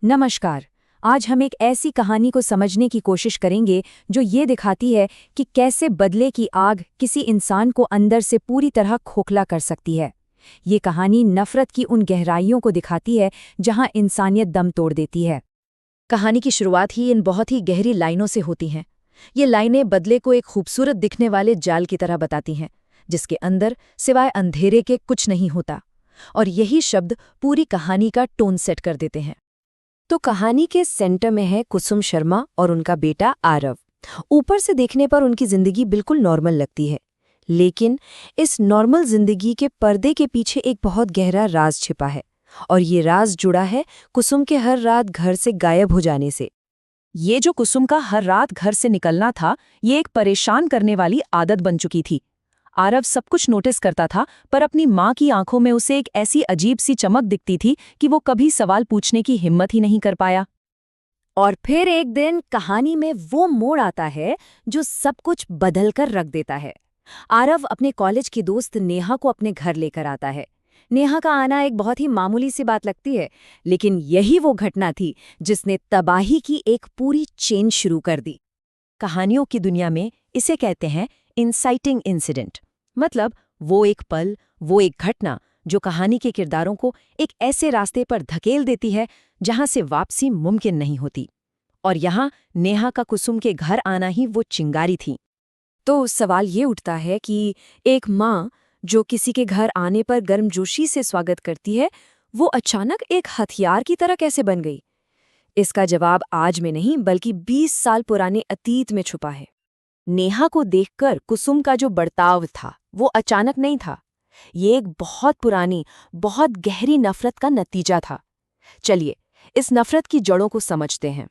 नमस्कार। आज हम एक ऐसी कहानी को समझने की कोशिश करेंगे जो ये दिखाती है कि कैसे बदले की आग किसी इंसान को अंदर से पूरी तरह खोखला कर सकती है। ये कहानी नफरत की उन गहराइयों को दिखाती है जहां इंसानियत दम तोड़ देती है। कहानी की शुरुआत ही इन बहुत ही गहरी लाइनों से होती हैं। ये लाइनें बदले को एक खूबसूरत दिखने वाले जाल की तरह बताती हैं, जिसके अंदर सिवाय अंधेरे के कुछ नहीं होता। और यही शब्द पूरी कहानी का टोन सेट कर देते हैं। तो कहानी के सेंटर में है कुसुम शर्मा और उनका बेटा आरव। ऊपर से देखने पर उनकी जिंदगी बिल्कुल नॉर्मल लगती है, लेकिन इस नॉर्मल जिंदगी के पर्दे के पीछे एक बहुत गहरा राज छिपा है। और ये राज जुड़ा है कुसुम के हर रात घर से गायब हो जाने से। ये जो कुसुम का हर रात घर से निकलना था, ये एक परेशान करने वाली आदत बन चुकी थी। आरव सब कुछ नोटिस करता था, पर अपनी माँ की आंखों में उसे एक ऐसी अजीब सी चमक दिखती थी कि वो कभी सवाल पूछने की हिम्मत ही नहीं कर पाया। और फिर एक दिन कहानी में वो मोड़ आता है जो सब कुछ बदल कर रख देता है। आरव अपने कॉलेज की दोस्त नेहा को अपने घर लेकर आता है। नेहा का आना एक बहुत ही मामूली सी बात लगती है, लेकिन यही वो घटना थी जिसने तबाही की एक पूरी चेन शुरू कर दी। कहानियों की दुनिया में इसे कहते हैं इंसाइटिंग इंसिडेंट। मतलब वो एक पल, वो एक घटना जो कहानी के किरदारों को एक ऐसे रास्ते पर धकेल देती है जहां से वापसी मुमकिन नहीं होती। और यहाँ नेहा का कुसुम के घर आना ही वो चिंगारी थी। तो सवाल ये उठता है कि एक माँ जो किसी के घर आने पर गर्मजोशी से स्वागत करती है, वो अचानक एक हथियार की तरह कैसे बन गई? इसका जवाब आज में नहीं बल्कि 20 साल पुराने अतीत में छुपा है। नेहा को देखकर कुसुम का जो बर्ताव था वो अचानक नहीं था। ये एक बहुत पुरानी, बहुत गहरी नफरत का नतीजा था। चलिए इस नफरत की जड़ों को समझते हैं।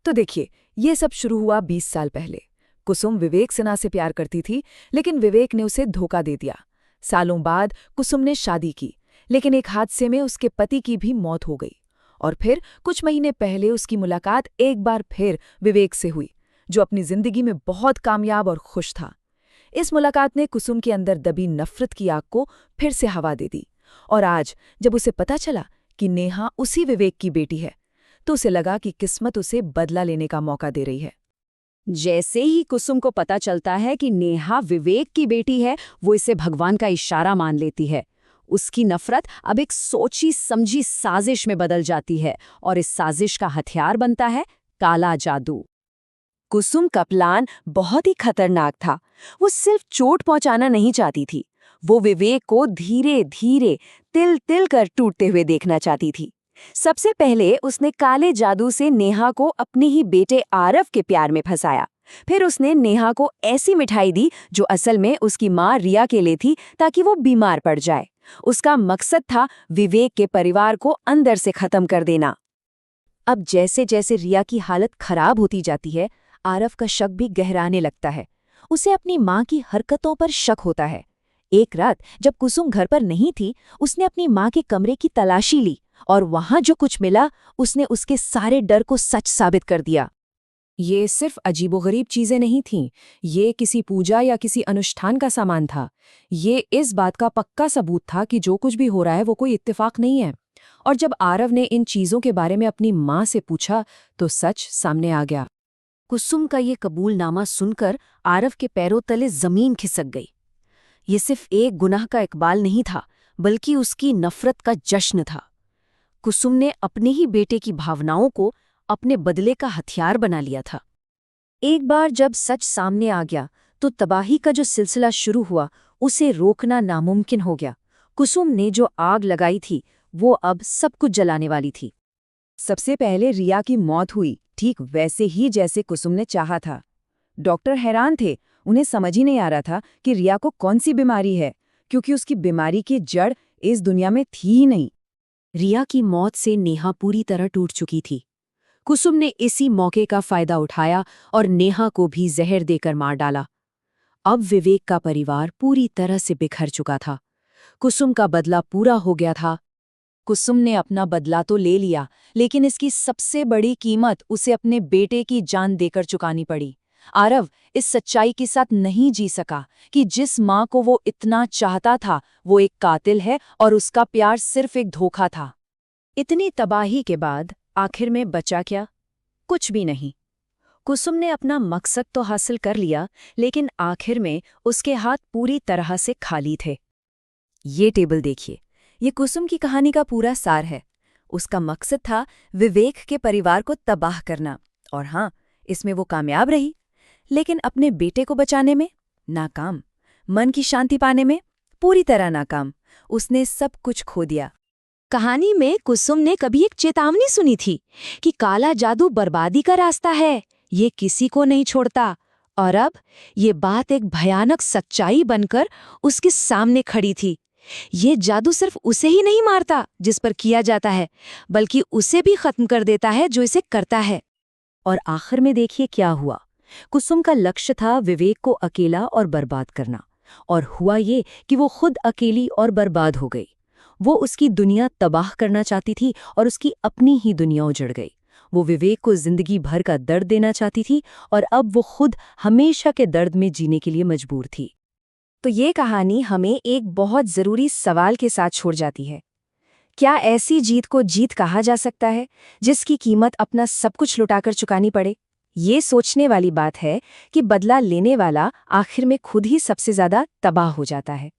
तो देखिए, ये सब शुरू हुआ 20 साल पहले। कुसुम विवेक सिन्हा से प्यार करती थी, लेकिन विवेक ने उसे धोखा दे दिया। सालों बाद कुसुम ने शादी की, लेकिन एक हादसे में उसके पति की भी मौत हो गई। और फिर कुछ महीने पहले उसकी मुलाकात एक बार फिर विवेक से हुई, जो अपनी जिंदगी में बहुत कामयाब और खुश था। इस मुलाकात ने कुसुम के अंदर दबी नफरत की आग को फिर से हवा दे दी। और आज जब उसे पता चला कि नेहा उसी विवेक की बेटी है, तो उसे लगा कि किस्मत उसे बदला लेने का मौका दे रही है। जैसे ही कुसुम को पता चलता है कि नेहा विवेक की बेटी है, वो इसे भगवान का इशारा मान लेती है। उसकी नफरत अब एक सोची समझी साजिश में बदल जाती है, और इस साजिश का हथियार बनता है काला जादू। कुसुम का प्लान बहुत ही खतरनाक था। वो सिर्फ चोट पहुंचाना नहीं चाहती थी, वो विवेक को धीरे धीरे, तिल तिल कर टूटते हुए देखना चाहती थी। सबसे पहले उसने काले जादू से नेहा को अपने ही बेटे आरव के प्यार में फंसाया। फिर उसने नेहा को ऐसी मिठाई दी जो असल में उसकी माँ रिया के लिए थी, ताकि वो बीमार पड़ जाए। उसका मकसद था विवेक के परिवार को अंदर से खत्म कर देना। अब जैसे जैसे रिया की हालत खराब होती जाती है, आरव का शक भी गहराने लगता है। उसे अपनी माँ की हरकतों पर शक होता है। एक रात जब कुसुम घर पर नहीं थी, उसने अपनी माँ के कमरे की तलाशी ली, और वहां जो कुछ मिला उसने उसके सारे डर को सच साबित कर दिया। ये सिर्फ अजीबोगरीब चीजें नहीं थीं, ये किसी पूजा या किसी अनुष्ठान का सामान था। ये इस बात का पक्का सबूत था कि जो कुछ भी हो रहा है वो कोई इत्तेफाक नहीं है। और जब आरव ने इन चीजों के बारे में अपनी माँ से पूछा, तो सच सामने आ गया। कुसुम का ये कबूलनामा सुनकर आरव के पैरों तले जमीन खिसक गई। ये सिर्फ एक गुनाह का इकबाल नहीं था, बल्कि उसकी नफरत का जश्न था। कुसुम ने अपने ही बेटे की भावनाओं को अपने बदले का हथियार बना लिया था। एक बार जब सच सामने आ गया, तो तबाही का जो सिलसिला शुरू हुआ, उसे रोकना नामुमकिन हो गया। कुसुम ने जो आग लगाई थी, वो अब सब कुछ जलाने वाली थी। सबसे पहले रिया की मौत हुई, ठीक वैसे ही जैसे कुसुम ने चाहा था। डॉक्टर हैरान थे, उन्हें समझ ही नहीं आ रहा था कि रिया को कौन सी बीमारी है, क्योंकि उसकी बीमारी की जड़ इस दुनिया में थी ही नहीं। रिया की मौत से नेहा पूरी तरह टूट चुकी थी। कुसुम ने इसी मौके का फायदा उठाया और नेहा को भी जहर देकर मार डाला। अब विवेक का परिवार पूरी तरह से बिखर चुका था। कुसुम का बदला पूरा हो गया था। कुसुम ने अपना बदला तो ले लिया, लेकिन इसकी सबसे बड़ी कीमत उसे अपने बेटे की जान देकर चुकानी पड़ी। आरव इस सच्चाई के साथ नहीं जी सका कि जिस माँ को वो इतना चाहता था, वो एक कातिल है और उसका प्यार सिर्फ एक धोखा था। इतनी तबाही के बाद आखिर में बचा क्या? कुछ भी नहीं। कुसुम ने अपना मकसद तो हासिल कर लिया, लेकिन आखिर में उसके हाथ पूरी तरह से खाली थे। ये टेबल देखिए, ये कुसुम की कहानी का पूरा सार है। उसका मकसद था विवेक के परिवार को तबाह करना, और हाँ, इसमें वो कामयाब रही। लेकिन अपने बेटे को बचाने में नाकाम, मन की शांति पाने में पूरी तरह नाकाम। उसने सब कुछ खो दिया। कहानी में कुसुम ने कभी एक चेतावनी सुनी थी कि काला जादू बर्बादी का रास्ता है, ये किसी को नहीं छोड़ता। और अब ये बात एक भयानक सच्चाई बनकर उसके सामने खड़ी थी। ये जादू सिर्फ उसे ही नहीं मारता जिस पर किया जाता है, बल्कि उसे भी खत्म कर देता है जो इसे करता है। और आखिर में देखिए क्या हुआ। कुसुम का लक्ष्य था विवेक को अकेला और बर्बाद करना, और हुआ ये कि वो खुद अकेली और बर्बाद हो गई। वो उसकी दुनिया तबाह करना चाहती थी और उसकी अपनी ही दुनिया उजड़ गई। वो विवेक को जिंदगी भर का दर्द देना चाहती थी, और अब वो खुद हमेशा के दर्द में जीने के लिए मजबूर थी। तो ये कहानी हमें एक बहुत जरूरी सवाल के साथ छोड़ जाती है। क्या ऐसी जीत को जीत कहा जा सकता है जिसकी कीमत अपना सब कुछ लुटाकर चुकानी पड़े? ये सोचने वाली बात है कि बदला लेने वाला आखिर में खुद ही सबसे ज्यादा तबाह हो जाता है।